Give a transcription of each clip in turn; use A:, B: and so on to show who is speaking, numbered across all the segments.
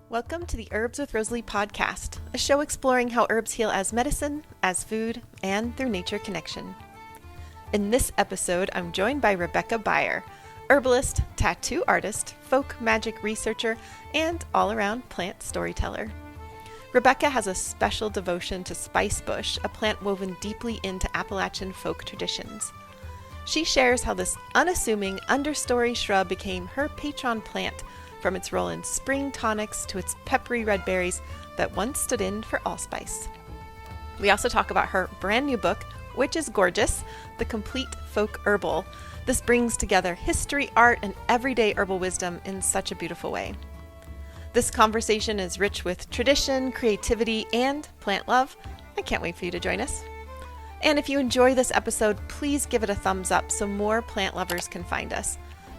A: Welcome to the Herbs with Rosalee podcast, a show exploring how herbs heal as medicine, as food, and through nature connection. In this episode, I'm joined by Rebecca Beyer, herbalist, tattoo artist, folk magic researcher, and all-around plant storyteller. Rebecca has a special devotion to Spicebush, a plant woven deeply into Appalachian folk traditions. She shares how this unassuming understory shrub became her patron plant, from its role in spring tonics to its peppery red berries that once stood in for allspice. We also talk about her brand new book, which is gorgeous, The Complete Folk Herbal. This brings together history, art, and everyday herbal wisdom in such a beautiful way. This conversation is rich with tradition, creativity, and plant love. I can't wait for you to join us. And if you enjoy this episode, please give it a thumbs up so more plant lovers can find us.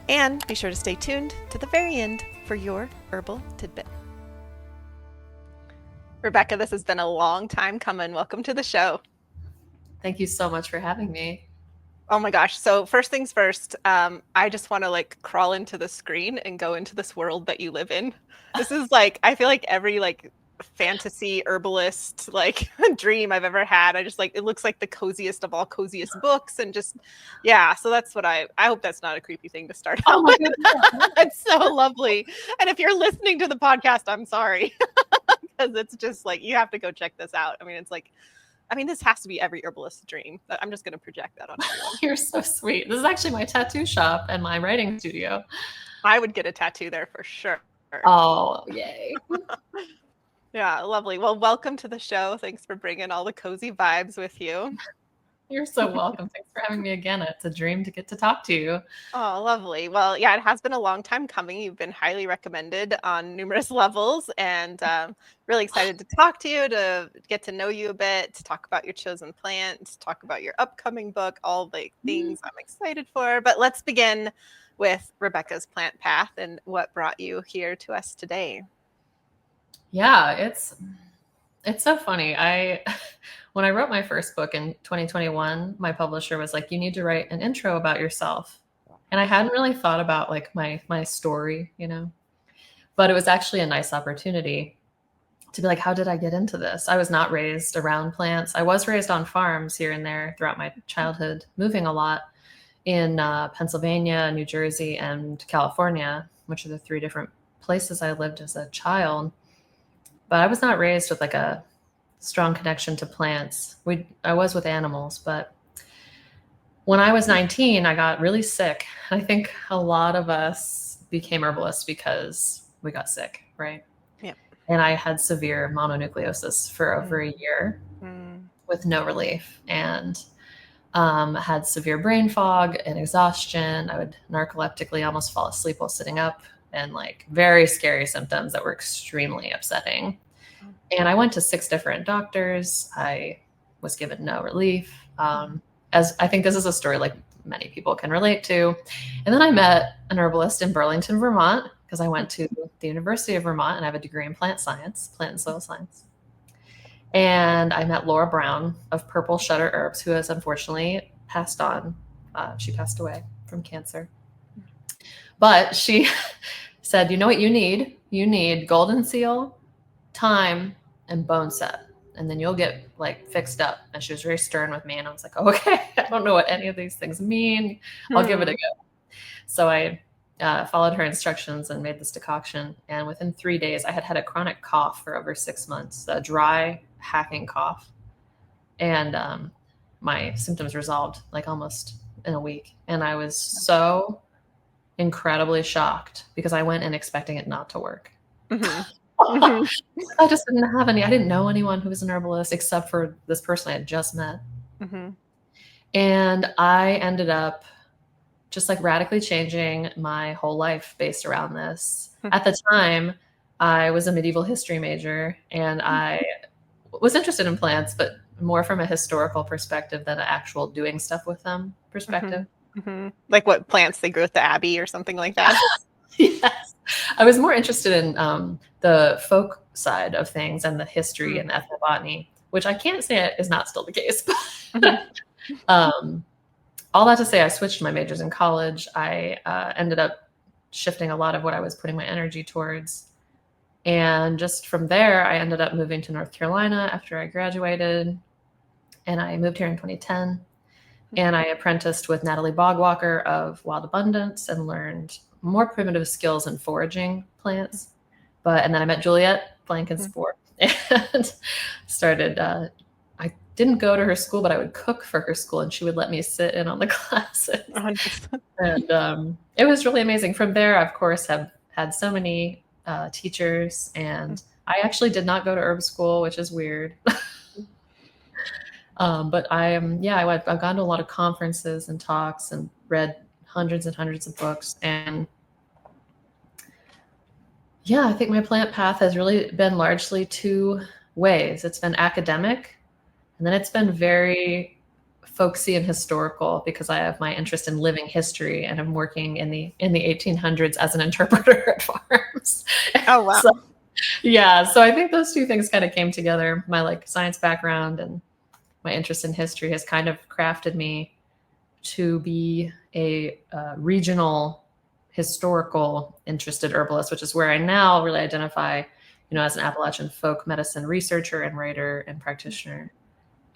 A: And be sure to stay tuned to the very end for your herbal tidbit. Rebecca, this has been a long time coming. Welcome to the show.
B: Thank you so much for having me.
A: Oh my gosh. So first things first, I just want to crawl into the screen and go into this world that you live in. This is I feel like every fantasy herbalist dream I've ever had. I just it looks like the coziest of all coziest books, and just so that's what I hope that's not a creepy thing to start off with. It's so lovely. And if you're listening to the podcast, I'm sorry, because it's just you have to go check this out. I mean, this has to be every herbalist's dream. I'm just going to project that on everyone.
B: You're so sweet. This is actually my tattoo shop and my writing studio.
A: I would get a tattoo there for sure.
B: Oh, yay.
A: Yeah, lovely. Well, welcome to the show. Thanks for bringing all the cozy vibes with you.
B: You're so welcome. Thanks for having me again. It's a dream to get to talk to you.
A: Oh, lovely. Well, yeah, it has been a long time coming. You've been highly recommended on numerous levels, and really excited to talk to you, to get to know you a bit, to talk about your chosen plant, to talk about your upcoming book, all the things I'm excited for. But let's begin with Rebecca's plant path and what brought you here to us today.
B: Yeah, it's so funny. When I wrote my first book in 2021, my publisher was like, you need to write an intro about yourself. And I hadn't really thought about my story, but it was actually a nice opportunity to be like, how did I get into this? I was not raised around plants. I was raised on farms here and there throughout my childhood, moving a lot in Pennsylvania, New Jersey, and California, which are the three different places I lived as a child. But I was not raised with a strong connection to plants. I was with animals, but when I was 19, I got really sick. I think a lot of us became herbalists because we got sick, right?
A: Yeah.
B: And I had severe mononucleosis for over a year with no relief, and had severe brain fog and exhaustion. I would narcoleptically almost fall asleep while sitting up, and very scary symptoms that were extremely upsetting. And I went to 6 different doctors. I was given no relief. As I think this is a story many people can relate to. And then I met an herbalist in Burlington, Vermont, because I went to the University of Vermont and I have a degree in plant science, plant and soil science. And I met Laura Brown of Purple Shutter Herbs, who has unfortunately passed on. She passed away from cancer. But she said, you know what you need? You need golden seal, thyme, and bone set. And then you'll get fixed up. And she was very stern with me. And I was like, okay, I don't know what any of these things mean. I'll give it a go. So I followed her instructions and made this decoction. And within 3 days, I had a chronic cough for over 6 months, a dry, hacking cough. And my symptoms resolved almost in a week. And I was so incredibly shocked because I went in expecting it not to work.
A: Mm-hmm.
B: I just didn't have any. I didn't know anyone who was an herbalist except for this person I had just met.
A: Mm-hmm.
B: And I ended up just radically changing my whole life based around this. Mm-hmm. At the time, I was a medieval history major, and I was interested in plants, but more from a historical perspective than an actual doing stuff with them perspective.
A: Mm-hmm. Like what plants they grew at the Abbey or something like that.
B: Yes. I was more interested in the folk side of things and the history and the ethnobotany, which I can't say is not still the case. But all that to say, I switched my majors in college. I ended up shifting a lot of what I was putting my energy towards And just from there, I ended up moving to North Carolina after I graduated. And I moved here in 2010. And I apprenticed with Natalie Bogwalker of Wild Abundance and learned more primitive skills in foraging plants. And then I met Juliet Blankensport and started, I didn't go to her school, but I would cook for her school and she would let me sit in on the classes. And it was really amazing. From there, I, of course, have had so many teachers, and I actually did not go to herb school, which is weird. But I've gone to a lot of conferences and talks and read hundreds and hundreds of books. And yeah, I think my plant path has really been largely two ways. It's been academic, and then it's been very folksy and historical because I have my interest in living history, and I'm working in the 1800s as an interpreter at farms.
A: Oh, wow.
B: So I think those two things kind of came together. My science background and my interest in history has kind of crafted me to be a regional, historical interested herbalist, which is where I now really identify, as an Appalachian folk medicine researcher and writer and practitioner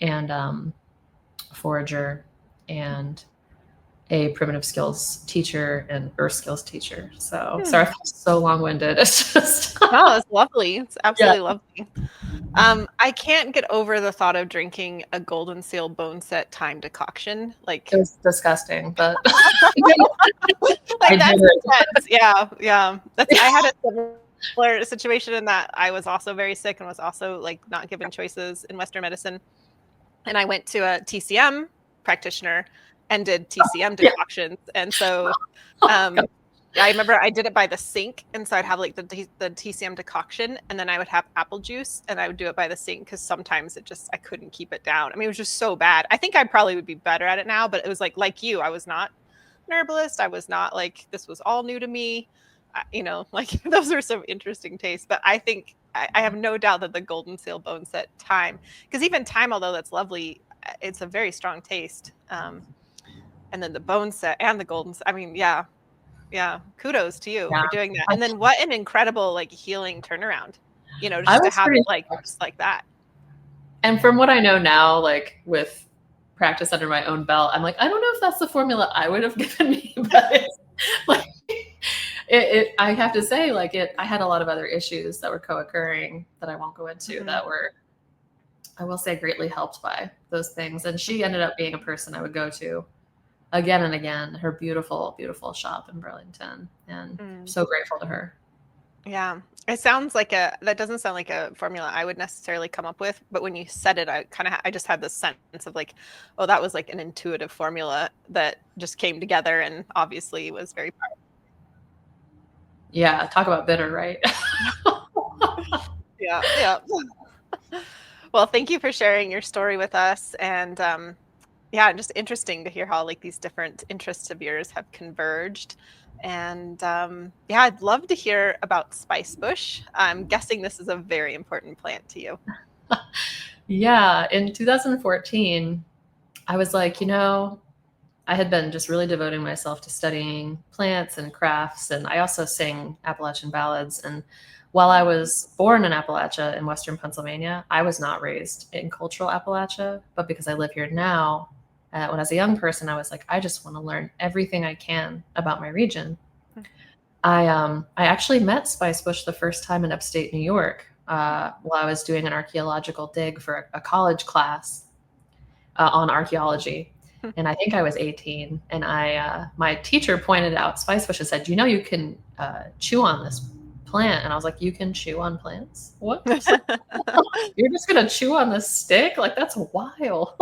B: and forager and a primitive skills teacher and earth skills teacher. So sorry if I'm so long-winded. It's just
A: no, it's lovely. It's absolutely lovely. I can't get over the thought of drinking a golden seal bone set thyme decoction.
B: It was disgusting, but
A: that's intense. Yeah. I had a similar situation in that I was also very sick and was also not given choices in Western medicine. And I went to a TCM practitioner and did TCM decoctions. And so I remember I did it by the sink. And so I'd have the TCM decoction, and then I would have apple juice, and I would do it by the sink because sometimes I couldn't keep it down. I mean, it was just so bad. I think I probably would be better at it now, but it was like you, I was not an herbalist. I was not this was all new to me. Those are some interesting tastes, but I think I have no doubt that the golden seal bone set thyme, because even thyme, although that's lovely, it's a very strong taste. And then the bone set and the golden, I mean, yeah. Kudos to you for doing that. And then what an incredible healing turnaround, just to have it just like that.
B: And from what I know now, with practice under my own belt, I'm I don't know if that's the formula I would have given me, but I have to say, I had a lot of other issues that were co-occurring that I won't go into that were, I will say, greatly helped by those things. And she ended up being a person I would go to again and again, her beautiful, beautiful shop in Burlington. And I'm so grateful to her.
A: Yeah. It sounds that doesn't sound like a formula I would necessarily come up with, but when you said it, I just had this sense of oh, that was an intuitive formula that just came together and obviously was very powerful.
B: Yeah. Talk about bitter, right?
A: Yeah. Well, thank you for sharing your story with us. And, just interesting to hear how these different interests of yours have converged. And I'd love to hear about Spicebush. I'm guessing this is a very important plant to you.
B: Yeah. In 2014, I was I had been just really devoting myself to studying plants and crafts. And I also sing Appalachian ballads. And while I was born in Appalachia in Western Pennsylvania, I was not raised in cultural Appalachia. But because I live here now, when I was a young person, I was I just want to learn everything I can about my region. I actually met Spicebush the first time in upstate New York while I was doing an archaeological dig for a college class on archaeology. And I think I was 18. And my teacher pointed out Spicebush and said, you can chew on this plant. And I was like, you can chew on plants? What? You're just going to chew on this stick? That's wild.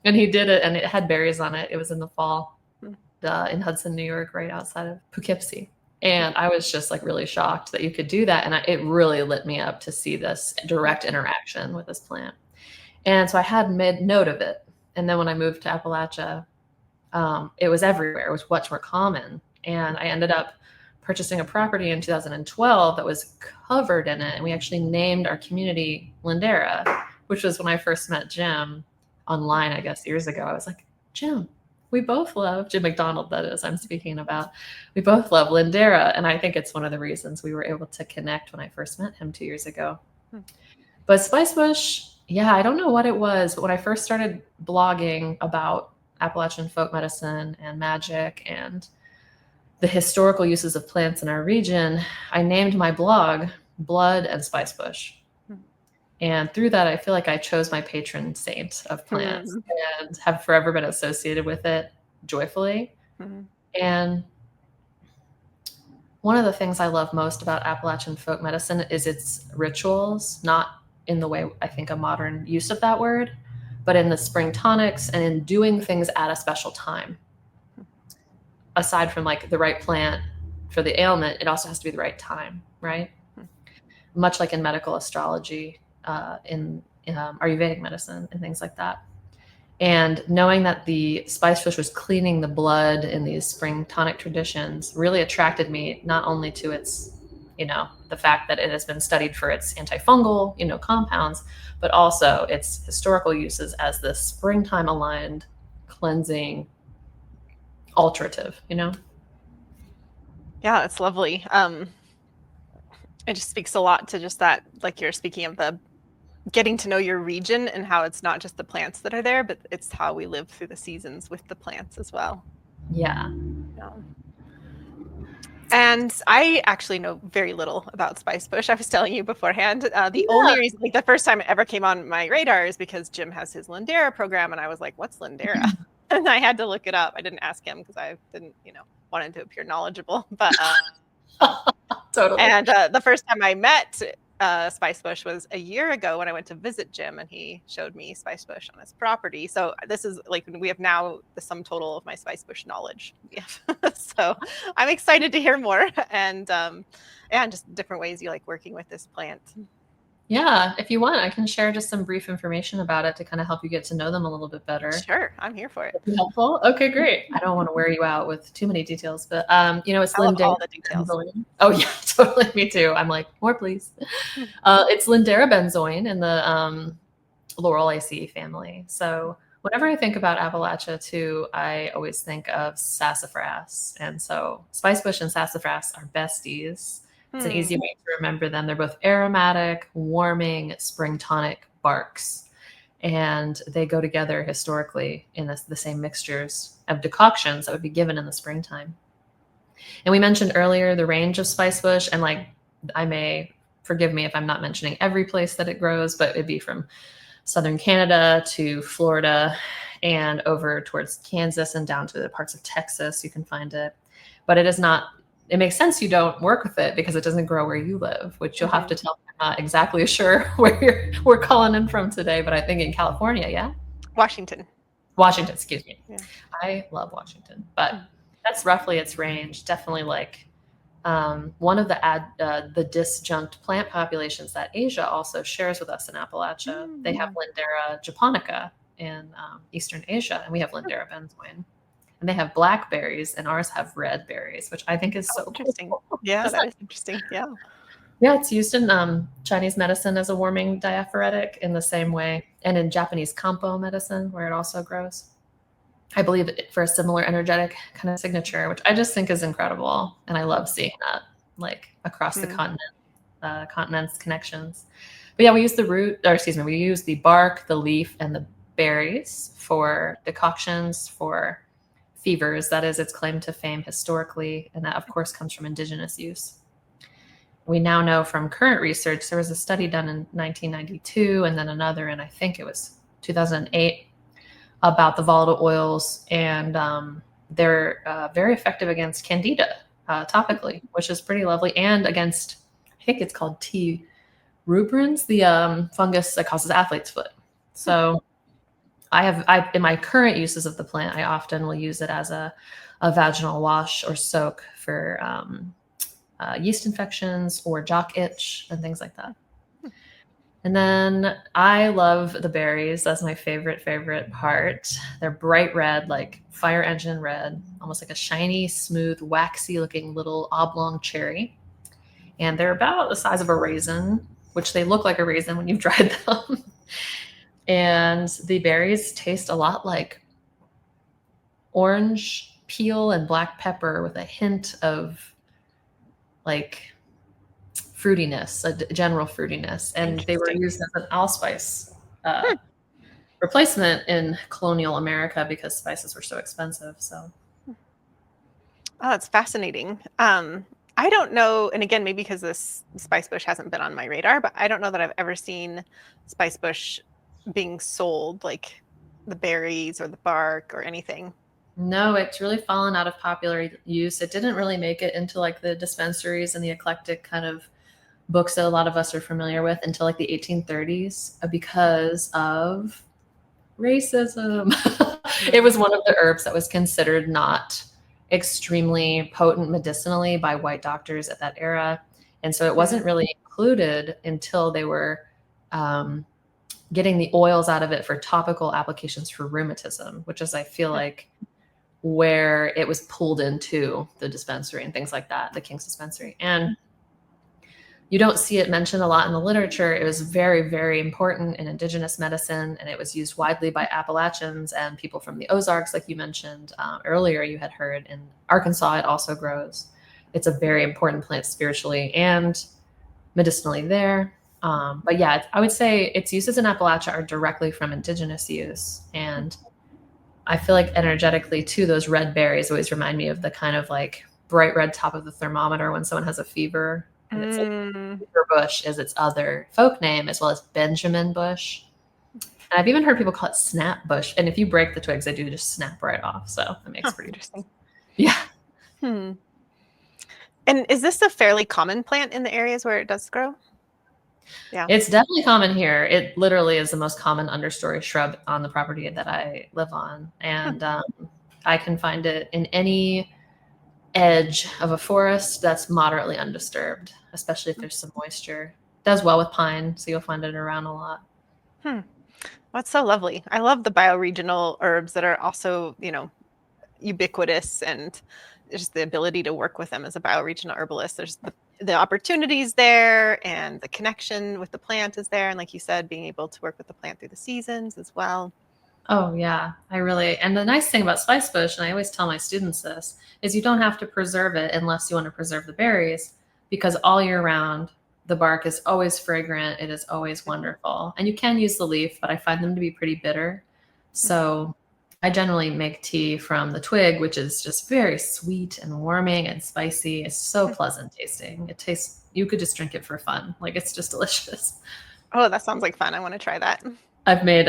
B: And he did it, and it had berries on it. It was in the fall in Hudson, New York, right outside of Poughkeepsie. And I was just really shocked that you could do that. And it really lit me up to see this direct interaction with this plant. And so I had made note of it. And then when I moved to Appalachia, it was everywhere. It was much more common. And I ended up purchasing a property in 2012 that was covered in it. And we actually named our community Lindera, which was when I first met Jim online, I guess, years ago. I was like, Jim, We both love Jim McDonald, that is, I'm speaking about. We both love Lindera, and I think it's one of the reasons we were able to connect when I first met him 2 years ago. But Spicebush, yeah, I don't know what it was, but when I first started blogging about Appalachian folk medicine and magic and the historical uses of plants in our region, I named my blog Blood and Spicebush. And through that, I feel like I chose my patron saint of plants and have forever been associated with it joyfully. And one of the things I love most about Appalachian folk medicine is its rituals, not in the way I think a modern use of that word, but in the spring tonics and in doing things at a special time. Aside from like the right plant for the ailment, it also has to be the right time, right? Much like in medical astrology, in Ayurvedic medicine and things like that. And knowing that the Spicebush was cleaning the blood in these spring tonic traditions really attracted me, not only to its, the fact that it has been studied for its antifungal, compounds, but also its historical uses as the springtime aligned cleansing alterative,
A: Yeah, it's lovely. It just speaks a lot to just that, like you're speaking of the getting to know your region and how it's not just the plants that are there, but it's how we live through the seasons with the plants as well.
B: Yeah.
A: And I actually know very little about Spicebush. I was telling you beforehand. The only reason, like the first time it ever came on my radar is because Jim has his Lindera program, and I was like, "What's Lindera?" And I had to look it up. I didn't ask him because I didn't, wanted to appear knowledgeable. But
B: totally.
A: And the first time I met Spicebush was a year ago when I went to visit Jim, and he showed me Spicebush on his property. So this is like we have now the sum total of my Spicebush knowledge. So I'm excited to hear more and just different ways you like working with this plant.
B: Yeah, if you want, I can share just some brief information about it to kind of help you get to know them a little bit better.
A: Sure, I'm here for it.
B: Helpful? Okay, great. I don't want to wear you out with too many details, but it's Lindera.
A: All the details.
B: Oh yeah, totally. Me too. I'm like, more please. It's Lindera benzoin in the Laurelaceae family. So whenever I think about Appalachia too, I always think of sassafras, and so Spicebush and sassafras are besties. It's an easy way to remember them. They're both aromatic, warming, spring tonic barks. And they go together historically in the same mixtures of decoctions that would be given in the springtime. And we mentioned earlier the range of Spicebush, and forgive me if I'm not mentioning every place that it grows, but it'd be from southern Canada to Florida and over towards Kansas and down to the parts of Texas. You can find it. But it makes sense you don't work with it because it doesn't grow where you live, which you'll have to tell me. I'm not exactly sure where we're calling in from today, but I think in California, yeah?
A: Washington,
B: excuse me.
A: Yeah.
B: I love Washington, but that's roughly its range. Definitely like one of the disjunct plant populations that Asia also shares with us in Appalachia. They have Lindera japonica in Eastern Asia, and we have Lindera benzoin. And they have blackberries, and ours have red berries, which I think is so
A: interesting.
B: Cool.
A: Yeah, that is interesting. Yeah.
B: Yeah, it's used in Chinese medicine as a warming diaphoretic in the same way, and in Japanese Kampo medicine, where it also grows. I believe for a similar energetic kind of signature, which I just think is incredible. And I love seeing that like across the continent's connections. But yeah, we use we use the bark, the leaf, and the berries for decoctions, for fevers. That is its claim to fame historically. And that, of course, comes from indigenous use. We now know from current research, there was a study done in 1992 and then another in, I think it was 2008, about the volatile oils. And they're very effective against candida topically, which is pretty lovely. And against, I think it's called T. rubrans, the fungus that causes athlete's foot. So I in my current uses of the plant, I often will use it as a vaginal wash or soak for yeast infections or jock itch and things like that. And then I love the berries. That's my favorite part. They're bright red, like fire engine red, almost like a shiny, smooth, waxy looking little oblong cherry. And they're about the size of a raisin, which they look like a raisin when you've dried them. And the berries taste a lot like orange peel and black pepper with a hint of like fruitiness, a general fruitiness. And they were used as an allspice replacement in colonial America because spices were so expensive. So,
A: oh, it's fascinating. I don't know, and again, maybe because this spicebush hasn't been on my radar, but I don't know that I've ever seen spicebush being sold, like the berries or the bark or anything.
B: no, it's really fallen out of popular use. It didn't really make it into like the dispensaries and the eclectic kind of books that a lot of us are familiar with until like the 1830s because of racism. It was one of the herbs that was considered not extremely potent medicinally by white doctors at that era. And so it wasn't really included until they were getting the oils out of it for topical applications for rheumatism, which is, I feel like, where it was pulled into the dispensary and things like that, the King's dispensary. And you don't see it mentioned a lot in the literature. It was very, very important in indigenous medicine, and it was used widely by Appalachians and people from the Ozarks, like you mentioned earlier. You had heard in Arkansas, it also grows. It's a very important plant spiritually and medicinally there. But yeah, I would say its uses in Appalachia are directly from indigenous use. And I feel like energetically too, those red berries always remind me of the kind of like bright red top of the thermometer when someone has a fever. And it's like fever bush is its other folk name, as well as Benjamin bush. And I've even heard people call it snap bush. And if you break the twigs, they do just snap right off. So that makes pretty
A: interesting.
B: Yeah.
A: And is this a fairly common plant in the areas where it does grow? Yeah.
B: It's definitely common here. It literally is the most common understory shrub on the property that I live on. And I can find it in any edge of a forest that's moderately undisturbed, especially if there's some moisture. It does well with pine, so you'll find it around a lot.
A: That's so lovely. I love the bioregional herbs that are also, ubiquitous, and just the ability to work with them as a bioregional herbalist. There's the opportunities there, and the connection with the plant is there. And like you said, being able to work with the plant through the seasons as well.
B: Oh yeah, and the nice thing about spicebush, and I always tell my students this, is you don't have to preserve it unless you want to preserve the berries, because all year round, the bark is always fragrant. It is always wonderful. And you can use the leaf, but I find them to be pretty bitter. So I generally make tea from the twig, which is just very sweet and warming and spicy. It's so pleasant tasting. You could just drink it for fun. Like, it's just delicious.
A: Oh, that sounds like fun. I want to try that.
B: I've made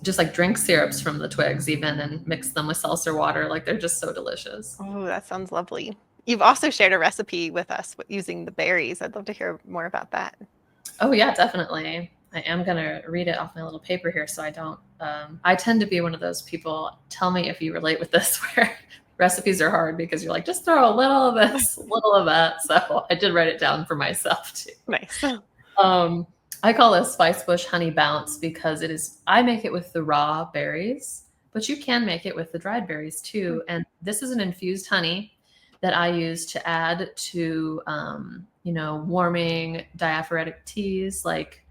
B: just like drink syrups from the twigs even, and mix them with seltzer water. Like, they're just so delicious.
A: Oh, that sounds lovely. You've also shared a recipe with us using the berries. I'd love to hear more about that.
B: Oh yeah, definitely. I am going to read it off my little paper here so I don't, I tend to be one of those people, tell me if you relate with this, where recipes are hard because you're like, just throw a little of this, a little of that. So I did write it down for myself too.
A: Nice.
B: I call it Spicebush Honey Bounce because I make it with the raw berries, but you can make it with the dried berries too. And this is an infused honey that I use to add to, warming diaphoretic teas like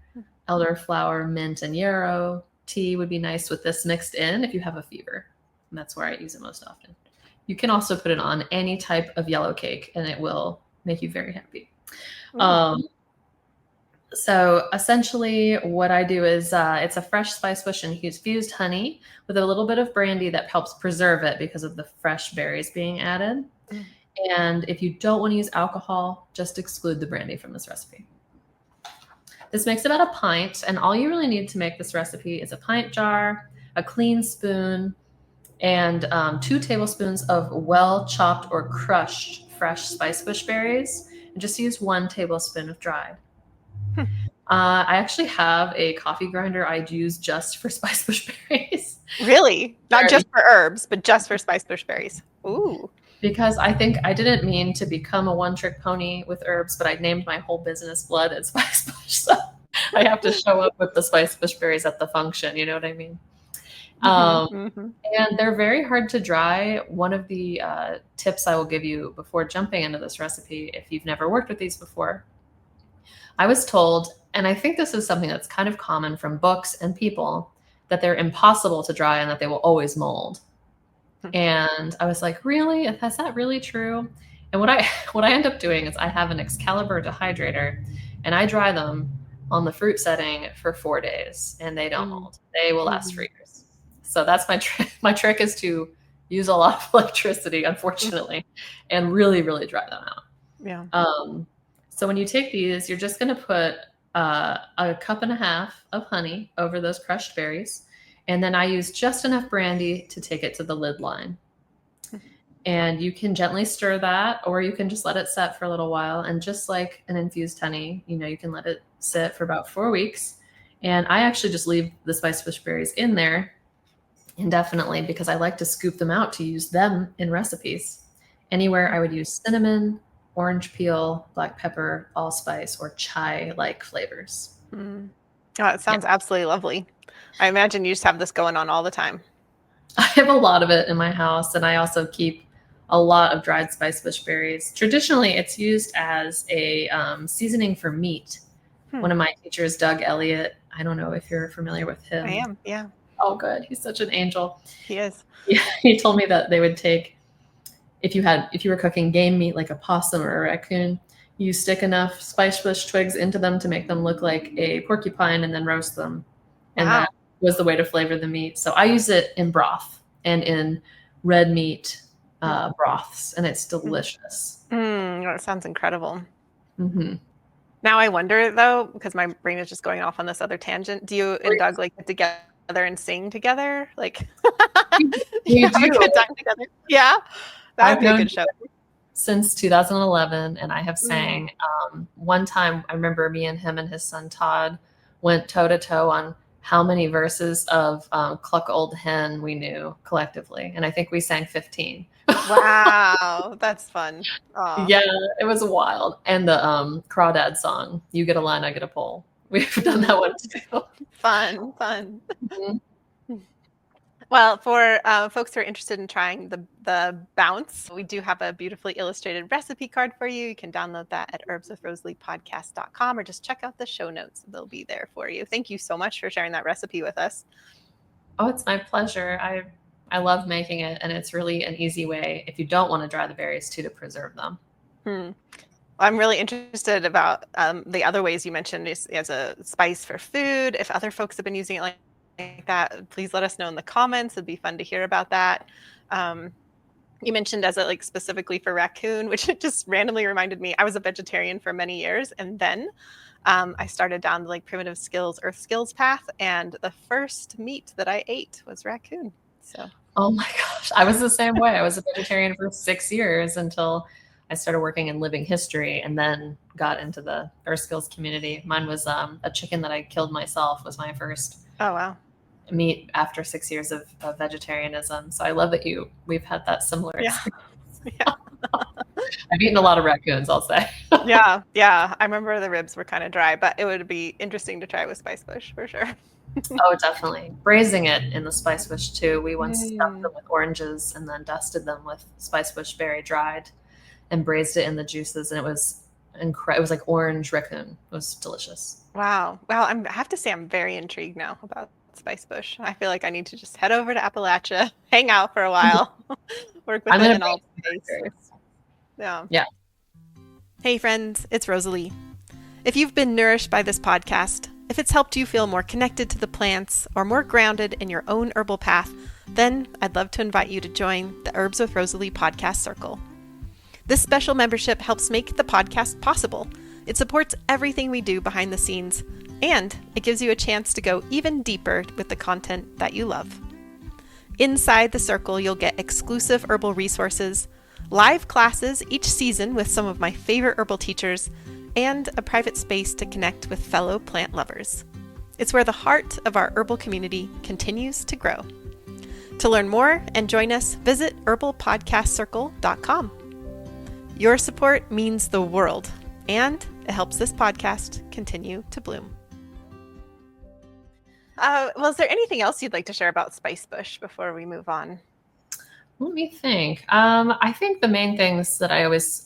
B: elderflower, mint, and yarrow. Tea would be nice with this mixed in if you have a fever. And that's where I use it most often. You can also put it on any type of yellow cake and it will make you very happy. So essentially what I do is it's a fresh spicebush infused honey with a little bit of brandy that helps preserve it because of the fresh berries being added. And if you don't want to use alcohol, just exclude the brandy from this recipe. This makes about a pint, and all you really need to make this recipe is a pint jar, a clean spoon, and 2 tablespoons of well-chopped or crushed fresh spicebush berries, and just use 1 tablespoon of dried. I actually have a coffee grinder I use just for spicebush berries.
A: Really? Not just for herbs, but just for spicebush berries. Ooh.
B: Because I think I didn't mean to become a one-trick pony with herbs, but I named my whole business Blood at Spicebush. So I have to show up with the spicebush berries at the function. You know what I mean? And they're very hard to dry. One of the tips I will give you before jumping into this recipe, if you've never worked with these before, I was told, and I think this is something that's kind of common from books and people, that they're impossible to dry and that they will always mold. And I was like, really? Is that really true? And what I end up doing is I have an Excalibur dehydrator, and I dry them on the fruit setting for 4 days, and they don't mold. They will last for years. So that's my trick. My trick is to use a lot of electricity, unfortunately, and really, really dry them out.
A: Yeah.
B: So when you take these, you're just going to put a cup and a half of honey over those crushed berries. And then I use just enough brandy to take it to the lid line. And you can gently stir that, or you can just let it set for a little while. And just like an infused honey, you can let it sit for about 4 weeks. And I actually just leave the spicebush berries in there indefinitely because I like to scoop them out to use them in recipes. Anywhere I would use cinnamon, orange peel, black pepper, allspice, or chai-like flavors.
A: Oh, it sounds absolutely lovely. I imagine you just have this going on all the time.
B: I have a lot of it in my house, and I also keep a lot of dried spicebush berries. Traditionally, it's used as a seasoning for meat. One of my teachers, Doug Elliott, I don't know if you're familiar with him.
A: I am, yeah.
B: Oh, good. He's such an angel.
A: He is.
B: Yeah, he told me that they would take, if you were cooking game meat like a possum or a raccoon, you stick enough spicebush twigs into them to make them look like a porcupine and then roast them. And that was the way to flavor the meat. So I use it in broth and in red meat broths, and it's delicious.
A: That sounds incredible.
B: Mm-hmm.
A: Now I wonder, though, because my brain is just going off on this other tangent, do you and Doug get together and sing together? Like,
B: we
A: have a good time together? Yeah, that would be a good show.
B: Since 2011, and I have sang. One time, I remember me and him and his son Todd went toe-to-toe on how many verses of Cluck Old Hen we knew collectively, and I think we sang 15.
A: Wow, that's fun. Aww.
B: Yeah, it was wild. And the Crawdad song, You Get a Line, I Get a Pole. We've done that one too.
A: Fun. Mm-hmm. Well, for folks who are interested in trying the bounce, we do have a beautifully illustrated recipe card for you. You can download that at herbswithrosaleepodcast.com or just check out the show notes. They'll be there for you. Thank you so much for sharing that recipe with us.
B: Oh, it's my pleasure. I love making it, and it's really an easy way, if you don't want to dry the berries, to preserve them.
A: I'm really interested about the other ways you mentioned as a spice for food. If other folks have been using it like that, please let us know in the comments. It'd be fun to hear about that. You mentioned as a specifically for raccoon, which just randomly reminded me, I was a vegetarian for many years, and then I started down the primitive skills, earth skills path, and the first meat that I ate was raccoon. So.
B: Oh my gosh, I was the same way. I was a vegetarian for 6 years until I started working in living history, and then got into the earth skills community. Mine was a chicken that I killed myself, was my first meat after 6 years of vegetarianism. So I love that we've had that similar experience. Yeah. I've eaten a lot of raccoons, I'll say.
A: Yeah. I remember the ribs were kind of dry, but it would be interesting to try with spicebush for sure.
B: Oh, definitely. Braising it in the spicebush too. We once stuffed them with oranges and then dusted them with spicebush berry dried and braised it in the juices, and it was incredible. It was like orange raccoon. It was delicious.
A: Wow. Well, I have to say I'm very intrigued now about spicebush. I feel like I need to just head over to Appalachia, hang out for a while, work with it in all space. Yeah. Hey friends, it's Rosalee. If you've been nourished by this podcast, if it's helped you feel more connected to the plants or more grounded in your own herbal path, then I'd love to invite you to join the Herbs with Rosalee podcast circle. This special membership helps make the podcast possible. It supports everything we do behind the scenes, and it gives you a chance to go even deeper with the content that you love. Inside the circle, you'll get exclusive herbal resources, live classes each season with some of my favorite herbal teachers, and a private space to connect with fellow plant lovers. It's where the heart of our herbal community continues to grow. To learn more and join us, visit herbalpodcastcircle.com. Your support means the world, and it helps this podcast continue to bloom. Well, is there anything else you'd like to share about Spicebush before we move on?
B: Let me think. I think the main things that I always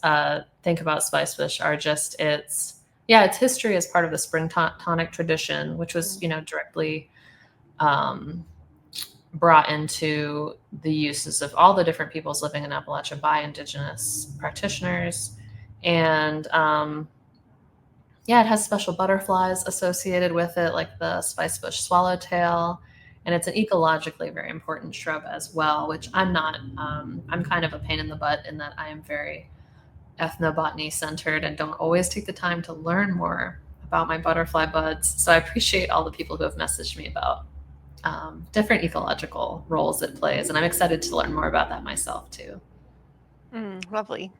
B: think about Spicebush are just its history as part of the spring tonic tradition, which was, directly brought into the uses of all the different peoples living in Appalachia by Indigenous practitioners. And yeah, it has special butterflies associated with it, like the Spicebush swallowtail. And it's an ecologically very important shrub as well, which I'm not. I'm kind of a pain in the butt in that I am very ethnobotany centered and don't always take the time to learn more about my butterfly buds. So I appreciate all the people who have messaged me about different ecological roles it plays. And I'm excited to learn more about that myself too.
A: Lovely.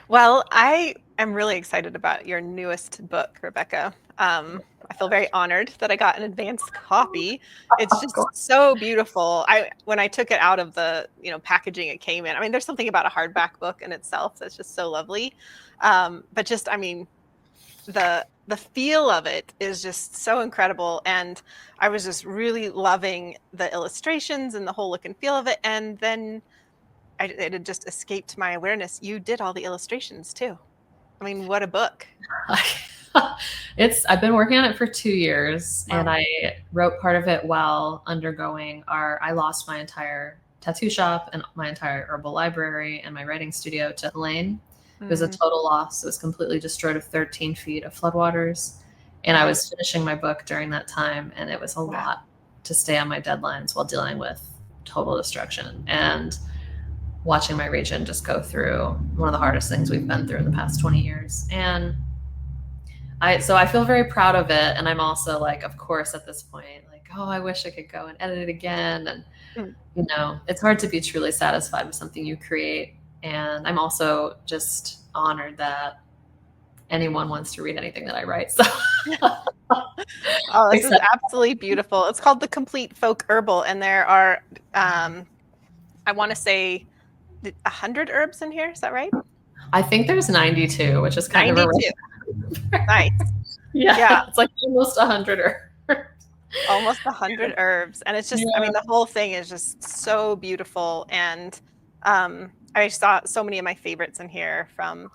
A: Well, I am really excited about your newest book, Rebecca. I feel very honored that I got an advanced copy. It's just so beautiful. When I took it out of the packaging it came in, I mean, there's something about a hardback book in itself that's just so lovely. But just, I mean, the feel of it is just so incredible, and I was just really loving the illustrations and the whole look and feel of it. And then it had just escaped my awareness. You did all the illustrations too. I mean, what a book.
B: I've been working on it for 2 years. Wow. And I wrote part of it while undergoing I lost my entire tattoo shop and my entire herbal library and my writing studio to Helene. It was a total loss. It was completely destroyed of 13 feet of floodwaters. And I was finishing my book during that time. And it was a lot to stay on my deadlines while dealing with total destruction and watching my region just go through one of the hardest things we've been through in the past 20 years. And so I feel very proud of it. And I'm also like, of course, at this point, like, oh, I wish I could go and edit it again. And, it's hard to be truly satisfied with something you create. And I'm also just honored that anyone wants to read anything that I write. So
A: oh, this is absolutely beautiful. It's called The Complete Folk Herbal. And there are, I want to say 100 herbs in here. Is that right?
B: I think there's 92, which is kind 92.
A: Of a nice.
B: Yeah. It's like almost 100 herbs.
A: Almost 100 herbs. And it's just, I mean, the whole thing is just so beautiful. And I saw so many of my favorites in here from,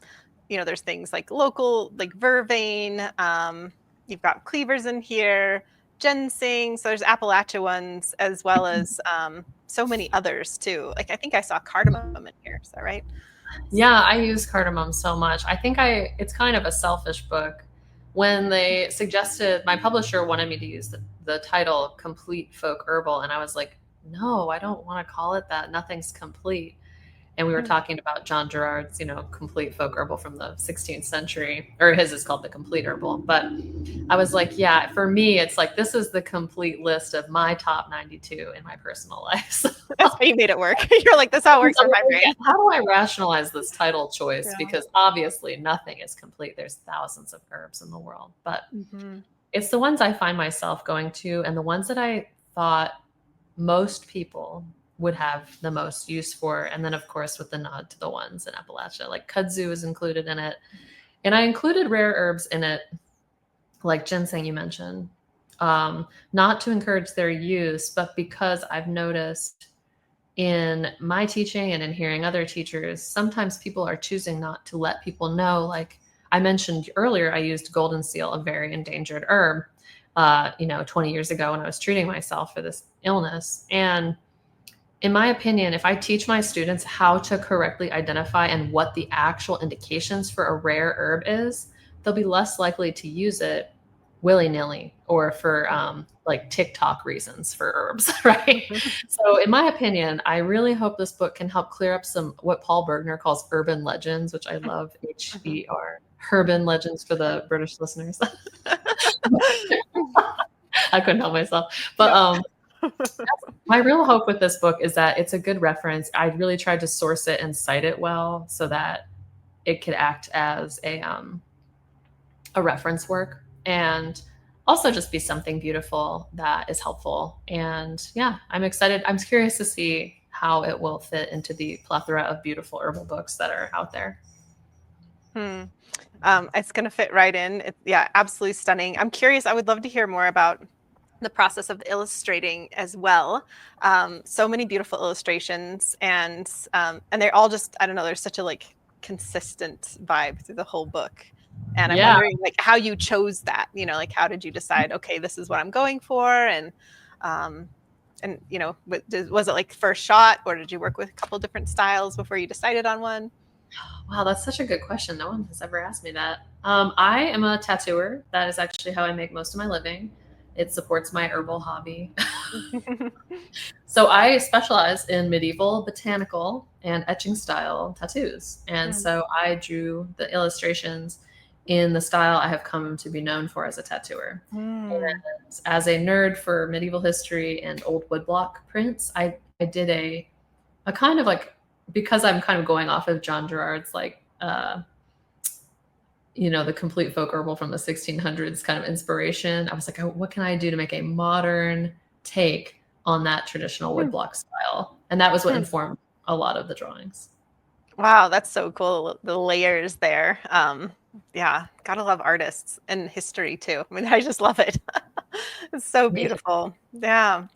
A: there's things like local, like vervain. You've got cleavers in here, ginseng. So there's Appalachia ones as well as so many others too. Like I think I saw cardamom in here. Is that right?
B: Yeah, I use cardamom so much. I think it's kind of a selfish book. When they suggested, my publisher wanted me to use the title Complete Folk Herbal. And I was like, no, I don't want to call it that. Nothing's complete. And we were talking about John Gerard's, Complete Folk Herbal from the 16th century, or his is called The Complete Herbal. But I was like, yeah, for me, it's like, this is the complete list of my top 92 in my personal life. So,
A: that's how you made it work. You're like, that's how it works in my brain.
B: How do I rationalize this title choice? Yeah. Because obviously nothing is complete. There's thousands of herbs in the world, but it's the ones I find myself going to and the ones that I thought most people would have the most use for. And then of course, with the nod to the ones in Appalachia, like kudzu is included in it. And I included rare herbs in it, like ginseng you mentioned, not to encourage their use, but because I've noticed in my teaching and in hearing other teachers, sometimes people are choosing not to let people know. Like I mentioned earlier, I used golden seal, a very endangered herb, 20 years ago when I was treating myself for this illness. And in my opinion, if I teach my students how to correctly identify and what the actual indications for a rare herb is, they'll be less likely to use it willy-nilly or for like TikTok reasons for herbs, right? So in my opinion, I really hope this book can help clear up some what Paul Bergner calls urban legends, which I love, HER, urban legends for the British listeners. I couldn't help myself. But my real hope with this book is that it's a good reference. I really tried to source it and cite it well so that it could act as a reference work and also just be something beautiful that is helpful. And yeah, I'm excited. I'm curious to see how it will fit into the plethora of beautiful herbal books that are out there.
A: It's going to fit right in. Absolutely stunning. I'm curious. I would love to hear more about the process of illustrating as well. So many beautiful illustrations and they're all just, I don't know, there's such a consistent vibe through the whole book. And I'm wondering how you chose that, how did you decide, okay, this is what I'm going for? And And, was it like first shot, or did you work with a couple different styles before you decided on one?
B: Wow, that's such a good question. No one has ever asked me that. I am a tattooer. That is actually how I make most of my living. It supports my herbal hobby. So I specialize in medieval, botanical, and etching style tattoos. And so I drew the illustrations in the style I have come to be known for as a tattooer. And as a nerd for medieval history and old woodblock prints, I did a kind of like, because I'm kind of going off of John Gerard's like, the complete folk herbal from the 1600s kind of inspiration. I was like, what can I do to make a modern take on that traditional woodblock style? And that was what informed a lot of the drawings.
A: Wow, that's so cool. The layers there. Yeah, gotta love artists and history too. I mean, I just love it. It's so beautiful. Yeah.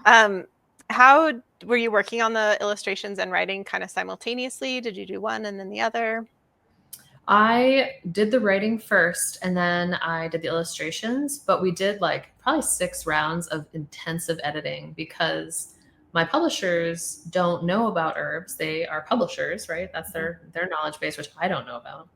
A: How were you working on the illustrations and writing kind of simultaneously? Did you do one and then the other?
B: I did the writing first and then I did the illustrations, but we did like probably 6 rounds of intensive editing because my publishers don't know about herbs. They are publishers, right? That's their knowledge base, which I don't know about.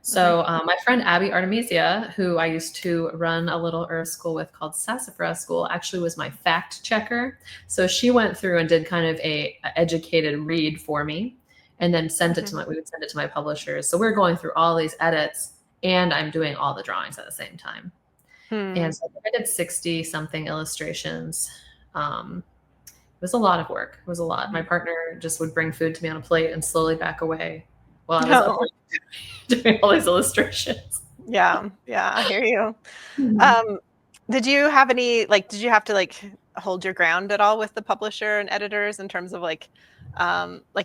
B: So my friend Abby Artemisia, who I used to run a little herb school with called Sassafras School, actually was my fact checker. So she went through and did kind of a educated read for me and then sent it to we would send it to my publishers. So we're going through all these edits and I'm doing all the drawings at the same time. And so I did 60 something illustrations. It was a lot of work. It was a lot. My partner just would bring food to me on a plate and slowly back away while I was doing all these illustrations.
A: Yeah, I hear you. Did you have did you have to hold your ground at all with the publisher and editors in terms of like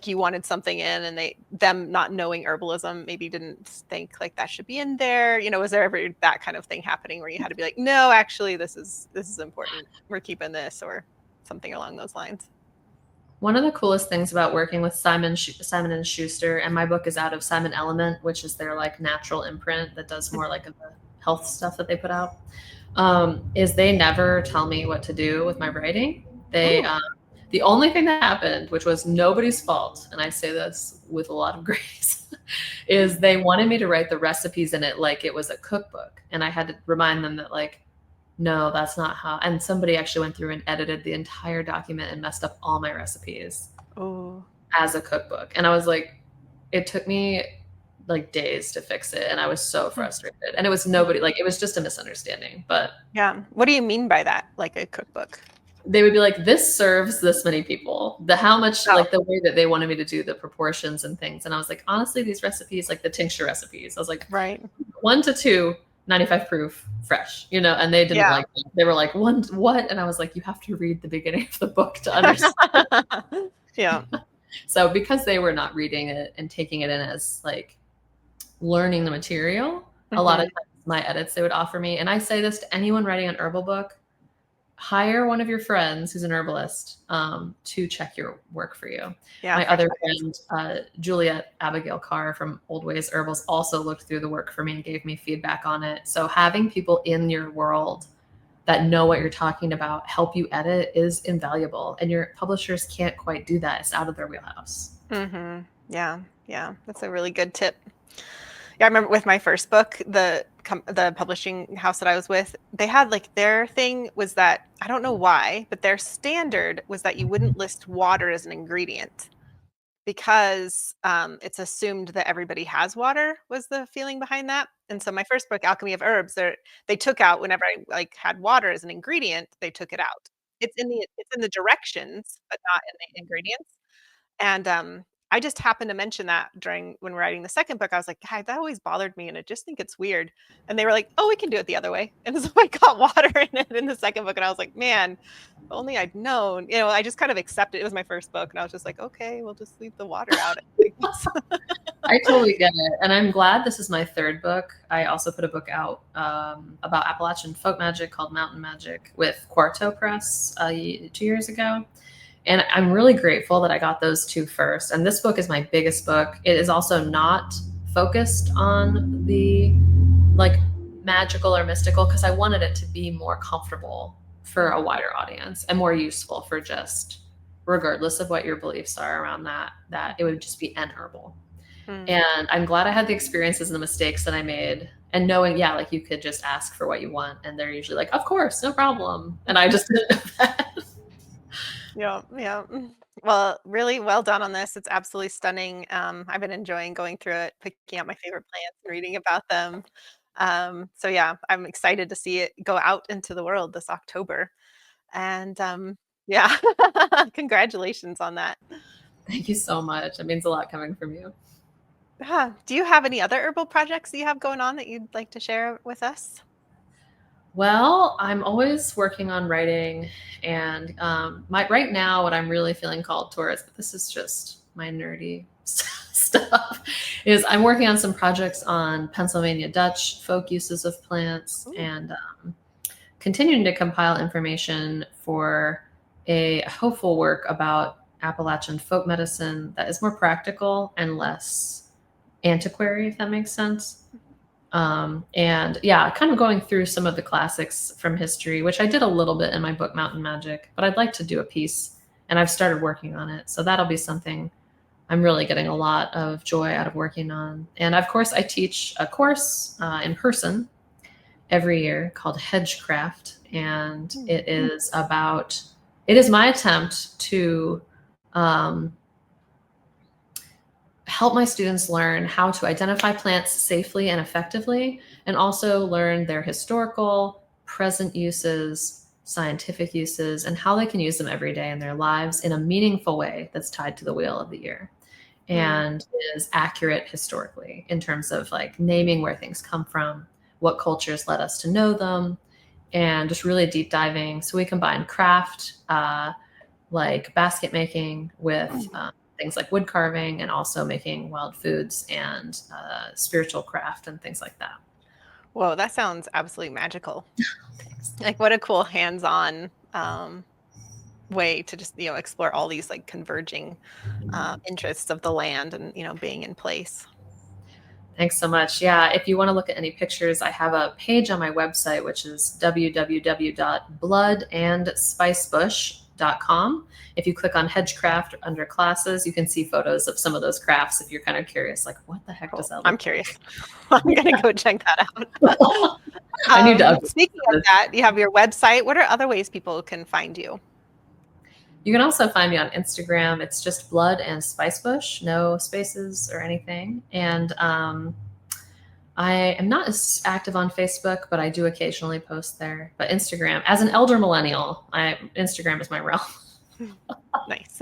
A: you wanted something in and them not knowing herbalism maybe didn't think like that should be in there? Was there ever that kind of thing happening where you had to be like, no, actually this is important, we're keeping this, or something along those lines?
B: One of the coolest things about working with Simon and Schuster, and my book is out of Simon Element, which is their like natural imprint that does more like of the health stuff that they put out, is they never tell me what to do with my writing. The only thing that happened, which was nobody's fault, and I say this with a lot of grace, is they wanted me to write the recipes in it like it was a cookbook. And I had to remind them that like, no, that's not how. And somebody actually went through and edited the entire document and messed up all my recipes as a cookbook. And I was like, it took me like days to fix it. And I was so frustrated. And it was it was just a misunderstanding. But
A: yeah. What do you mean by that? Like a cookbook?
B: They would be like, this serves this many people. How much, like the way that they wanted me to do the proportions and things. And I was like, honestly, these recipes, like the tincture recipes, I was like, 1 to 2, 95 proof, fresh, and they didn't like it. They were like, what? And I was like, you have to read the beginning of the book to understand.
A: Yeah.
B: So because they were not reading it and taking it in as like learning the material, a lot of times my edits they would offer me, and I say this to anyone writing an herbal book, hire one of your friends who's an herbalist to check your work for you. My other friend, Juliet Abigail Carr from Old Ways Herbals, also looked through the work for me and gave me feedback on it. So having people in your world that know what you're talking about help you edit is invaluable. And your publishers can't quite do that. It's out of their wheelhouse.
A: Yeah. That's a really good tip. Yeah, I remember with my first book, the publishing house that I was with, they had their thing was that, I don't know why, but their standard was that you wouldn't list water as an ingredient because it's assumed that everybody has water, was the feeling behind that. And so my first book, Alchemy of Herbs, they took out whenever I had water as an ingredient, they took it out. It's in the directions, but not in the ingredients. And I just happened to mention that when writing the second book. I was like, "God, that always bothered me, and I just think it's weird." And they were like, "Oh, we can do it the other way." And so I got water in it in the second book, and I was like, "Man, if only I'd known." I just kind of accepted. It was my first book, and I was just like, "Okay, we'll just leave the water out."
B: I totally get it, and I'm glad this is my third book. I also put a book out about Appalachian folk magic called Mountain Magic with Quarto Press 2 years ago. And I'm really grateful that I got those 2 first. And this book is my biggest book. It is also not focused on the magical or mystical because I wanted it to be more comfortable for a wider audience and more useful for just, regardless of what your beliefs are around that it would just be an herbal. And I'm glad I had the experiences and the mistakes that I made, and knowing, yeah, like you could just ask for what you want and they're usually like, of course, no problem. And I just didn't know that.
A: Yeah, yeah. Well, really well done on this. It's absolutely stunning. I've been enjoying going through it, picking out my favorite plants and reading about them. So yeah, I'm excited to see it go out into the world this October. And yeah, congratulations on that.
B: Thank you so much. It means a lot coming from you.
A: Do you have any other herbal projects that you have going on that you'd like to share with us?
B: Well, I'm always working on writing, and right now, what I'm really feeling called towards, but this is just my nerdy stuff, is I'm working on some projects on Pennsylvania Dutch folk uses of plants. Ooh. And continuing to compile information for a hopeful work about Appalachian folk medicine that is more practical and less antiquary, if that makes sense. And yeah, kind of going through some of the classics from history, which I did a little bit in my book, Mountain Magic, but I'd like to do a piece, and I've started working on it. So that'll be something I'm really getting a lot of joy out of working on. And of course, I teach a course in person every year called Hedgecraft. And it is my attempt to help my students learn how to identify plants safely and effectively, and also learn their historical, present uses, scientific uses, and how they can use them every day in their lives in a meaningful way that's tied to the wheel of the year and is accurate historically in terms of like naming where things come from, what cultures led us to know them, and just really deep diving. So we combine craft, like basket making with things like wood carving, and also making wild foods and spiritual craft and things like that.
A: Whoa, that sounds absolutely magical. Like what a cool hands-on way to just, explore all these like converging interests of the land and, being in place.
B: Thanks so much. Yeah, if you want to look at any pictures, I have a page on my website, which is www.bloodandspicebush.com. If you click on Hedgecraft under classes, you can see photos of some of those crafts if you're kind of curious, like, what the heck does that look like?
A: I'm curious. I'm going to go check that out.
B: I need to
A: speaking of that, you have your website. What are other ways people can find you?
B: You can also find me on Instagram. It's just Blood and Spicebush, no spaces or anything. And I am not as active on Facebook, but I do occasionally post there. But Instagram, as an elder millennial, Instagram is my realm.
A: Nice.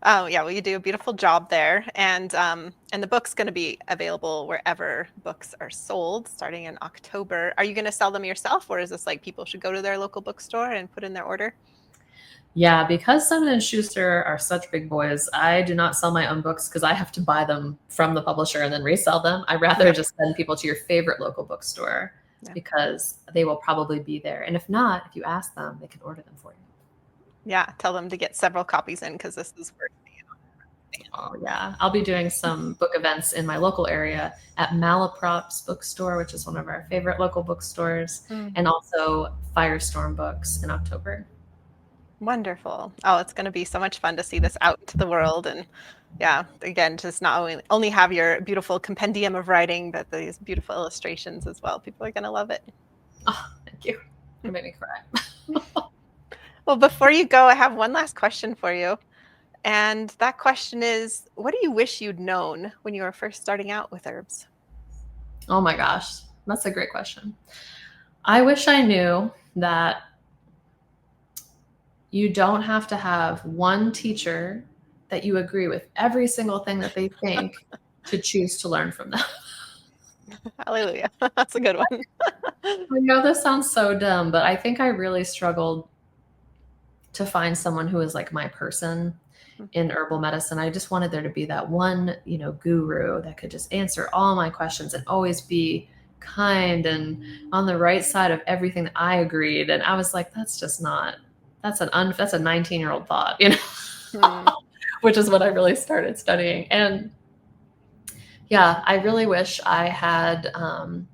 A: Yeah, well, you do a beautiful job there. And the book's going to be available wherever books are sold starting in October. Are you going to sell them yourself, or is this like people should go to their local bookstore and put in their order?
B: Yeah, because Simon & Schuster are such big boys, I do not sell my own books because I have to buy them from the publisher and then resell them. I'd rather just send people to your favorite local bookstore because they will probably be there. And if not, if you ask them, they can order them for you.
A: Yeah, tell them to get several copies in because this is worth it.
B: Oh, yeah. I'll be doing some book events in my local area at Malaprop's bookstore, which is one of our favorite local bookstores, and also Firestorm Books in October.
A: Wonderful. Oh, it's going to be so much fun to see this out into the world. And yeah, again, just not only have your beautiful compendium of writing, but these beautiful illustrations as well. People are going to love it.
B: Oh, thank you. You made me cry.
A: Well, before you go, I have one last question for you. And that question is, what do you wish you'd known when you were first starting out with herbs?
B: Oh my gosh, that's a great question. I wish I knew that you don't have to have one teacher that you agree with every single thing that they think to choose to learn from them.
A: Hallelujah. That's a good one.
B: I know this sounds so dumb, but I think I really struggled to find someone who is like my person in herbal medicine. I just wanted there to be that one, guru that could just answer all my questions and always be kind and on the right side of everything that I agreed. And I was like, that's a 19-year-old thought, which is what I really started studying. And yeah, I really wish I had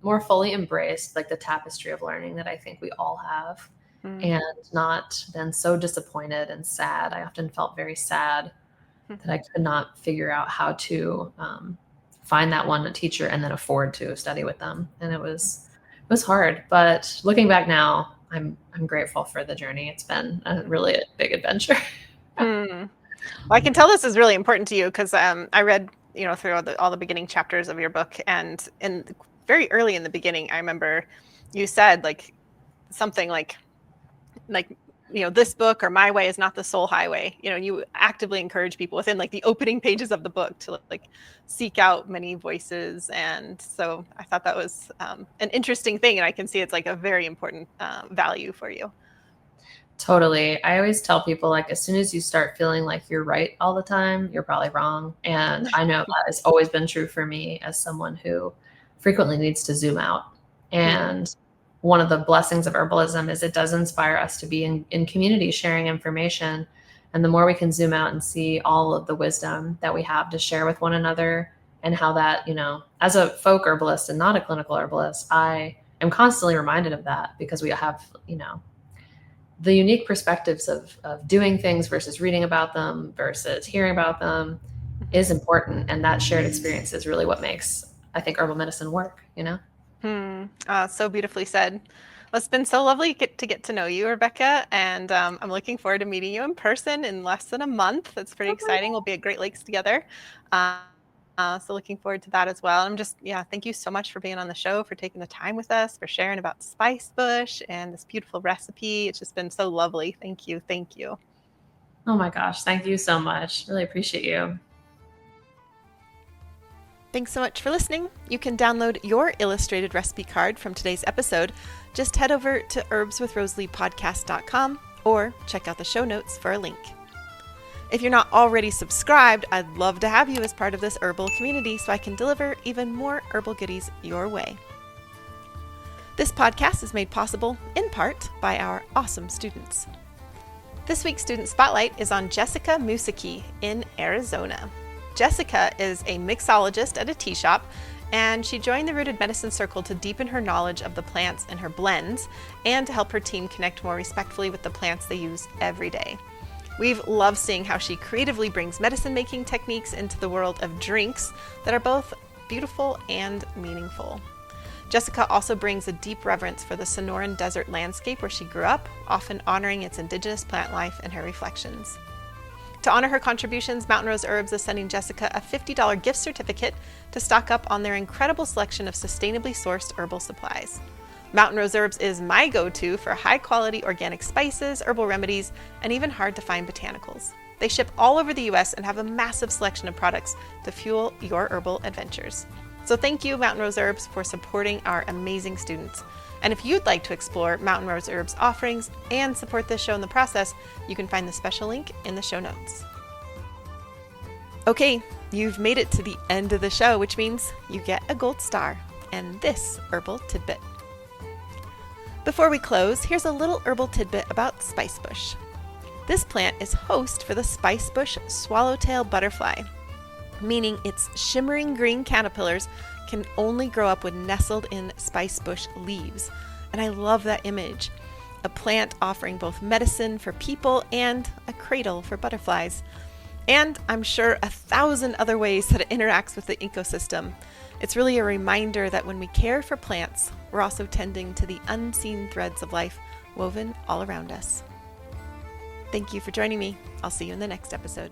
B: more fully embraced like the tapestry of learning that I think we all have. and not been so disappointed and sad. I often felt very sad that I could not figure out how to find that one teacher and then afford to study with them. And it was hard, but looking back now, I'm grateful for the journey. It's been a really big adventure.
A: Well, I can tell this is really important to you because I read, through all the beginning chapters of your book, and very early in the beginning, I remember you said something like this book or my way is not the sole highway. You actively encourage people within the opening pages of the book to seek out many voices. And so I thought that was an interesting thing. And I can see it's a very important value for you.
B: Totally. I always tell people as soon as you start feeling like you're right all the time, you're probably wrong. And I know that has always been true for me as someone who frequently needs to zoom out. And one of the blessings of herbalism is it does inspire us to be in community sharing information. And the more we can zoom out and see all of the wisdom that we have to share with one another, and how that, as a folk herbalist and not a clinical herbalist, I am constantly reminded of that, because we have, the unique perspectives of doing things versus reading about them versus hearing about them is important. And that shared experience is really what makes, I think, herbal medicine work,
A: So beautifully said. Well, it's been so lovely to get to know you, Rebecca, and I'm looking forward to meeting you in person in less than a month. That's pretty exciting. We'll be at Great Lakes together. So looking forward to that as well. I'm thank you so much for being on the show, for taking the time with us, for sharing about Spicebush and this beautiful recipe. It's just been so lovely. Thank you. Thank you.
B: Oh my gosh. Thank you so much. Really appreciate you.
A: Thanks so much for listening. You can download your illustrated recipe card from today's episode. Just head over to herbswithrosaliePodcast.com or check out the show notes for a link. If you're not already subscribed, I'd love to have you as part of this herbal community so I can deliver even more herbal goodies your way. This podcast is made possible, in part, by our awesome students. This week's Student Spotlight is on Jessica Musicki in Arizona. Jessica is a mixologist at a tea shop, and she joined the Rooted Medicine Circle to deepen her knowledge of the plants in her blends and to help her team connect more respectfully with the plants they use every day. We've loved seeing how she creatively brings medicine-making techniques into the world of drinks that are both beautiful and meaningful. Jessica also brings a deep reverence for the Sonoran desert landscape where she grew up, often honoring its indigenous plant life in her reflections. To honor her contributions, Mountain Rose Herbs is sending Jessica a $50 gift certificate to stock up on their incredible selection of sustainably sourced herbal supplies. Mountain Rose Herbs is my go-to for high-quality organic spices, herbal remedies, and even hard-to-find botanicals. They ship all over the U.S. and have a massive selection of products to fuel your herbal adventures. So thank you, Mountain Rose Herbs, for supporting our amazing students. And if you'd like to explore Mountain Rose Herbs offerings and support this show in the process, you can find the special link in the show notes. Okay, you've made it to the end of the show, which means you get a gold star and this herbal tidbit. Before we close, here's a little herbal tidbit about Spicebush. This plant is host for the Spicebush swallowtail butterfly, meaning its shimmering green caterpillars can only grow up when nestled in spicebush leaves. And I love that image. A plant offering both medicine for people and a cradle for butterflies. And I'm sure 1,000 other ways that it interacts with the ecosystem. It's really a reminder that when we care for plants, we're also tending to the unseen threads of life woven all around us. Thank you for joining me. I'll see you in the next episode.